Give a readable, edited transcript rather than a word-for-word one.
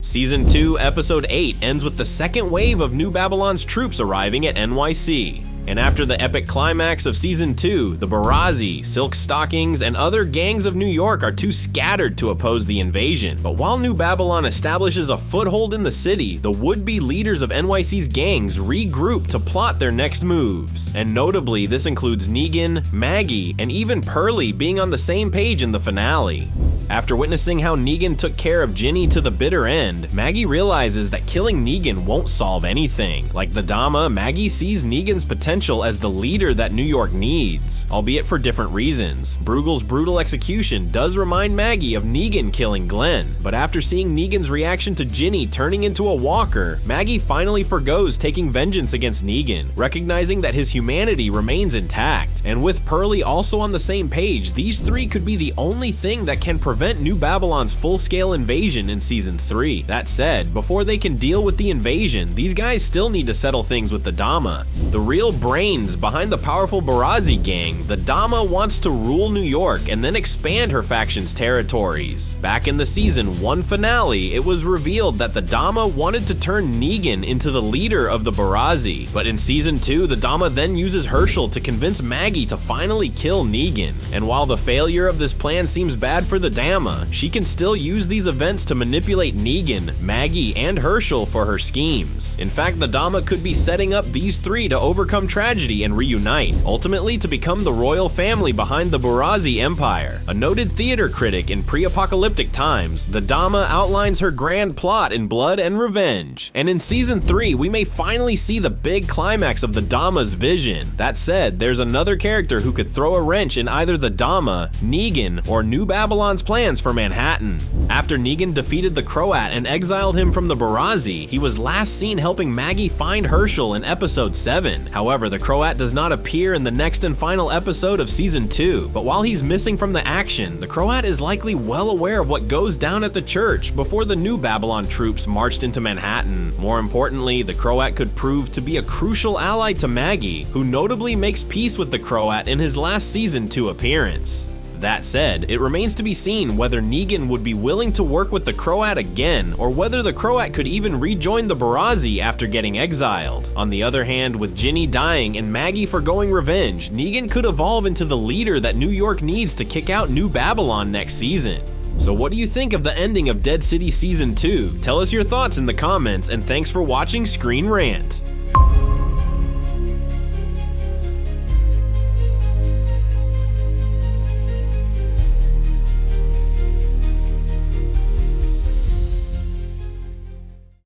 Season 2, Episode 8 ends with the second wave of New Babylon's troops arriving at NYC. And after the epic climax of Season 2, the Barazi, Silk Stockings, and other gangs of New York are too scattered to oppose the invasion. But while New Babylon establishes a foothold in the city, the would-be leaders of NYC's gangs regroup to plot their next moves. And notably, this includes Negan, Maggie, and even Perlie being on the same page in the finale. After witnessing how Negan took care of Ginny to the bitter end, Maggie realizes that killing Negan won't solve anything. Like the Dama, Maggie sees Negan's potential as the leader that New York needs, albeit for different reasons. Bruegel's brutal execution does remind Maggie of Negan killing Glenn, but after seeing Negan's reaction to Ginny turning into a walker, Maggie finally forgoes taking vengeance against Negan, recognizing that his humanity remains intact. And with Perlie also on the same page, these three could be the only thing that can prevent New Babylon's full-scale invasion in Season 3. That said, before they can deal with the invasion, these guys still need to settle things with the Dama. The real brains behind the powerful Barazi gang, the Dama wants to rule New York and then expand her faction's territories. Back in the Season 1 finale, it was revealed that the Dama wanted to turn Negan into the leader of the Barazi, but in Season 2, the Dama then uses Herschel to convince Maggie to finally kill Negan. And while the failure of this plan seems bad for the Dama, she can still use these events to manipulate Negan, Maggie, and Herschel for her schemes. In fact, the Dama could be setting up these three to overcome tragedy and reunite, ultimately to become the royal family behind the Barazi Empire. A noted theater critic in pre-apocalyptic times, the Dama outlines her grand plot in Blood and Revenge. And in Season 3, we may finally see the big climax of the Dama's vision. That said, there's another character who could throw a wrench in either the Dama, Negan, or New Babylon's plans for Manhattan. After Negan defeated the Croat and exiled him from the Barazi, he was last seen helping Maggie find Herschel in Episode 7. However, the Croat does not appear in the next and final episode of Season 2, but while he's missing from the action, the Croat is likely well aware of what goes down at the church before the New Babylon troops marched into Manhattan. More importantly, the Croat could prove to be a crucial ally to Maggie, who notably makes peace with the Croat in his last Season 2 appearance. That said, it remains to be seen whether Negan would be willing to work with the Croat again, or whether the Croat could even rejoin the Barazi after getting exiled. On the other hand, with Ginny dying and Maggie forgoing revenge, Negan could evolve into the leader that New York needs to kick out New Babylon next season. So what do you think of the ending of Dead City Season 2? Tell us your thoughts in the comments, and thanks for watching ScreenRant.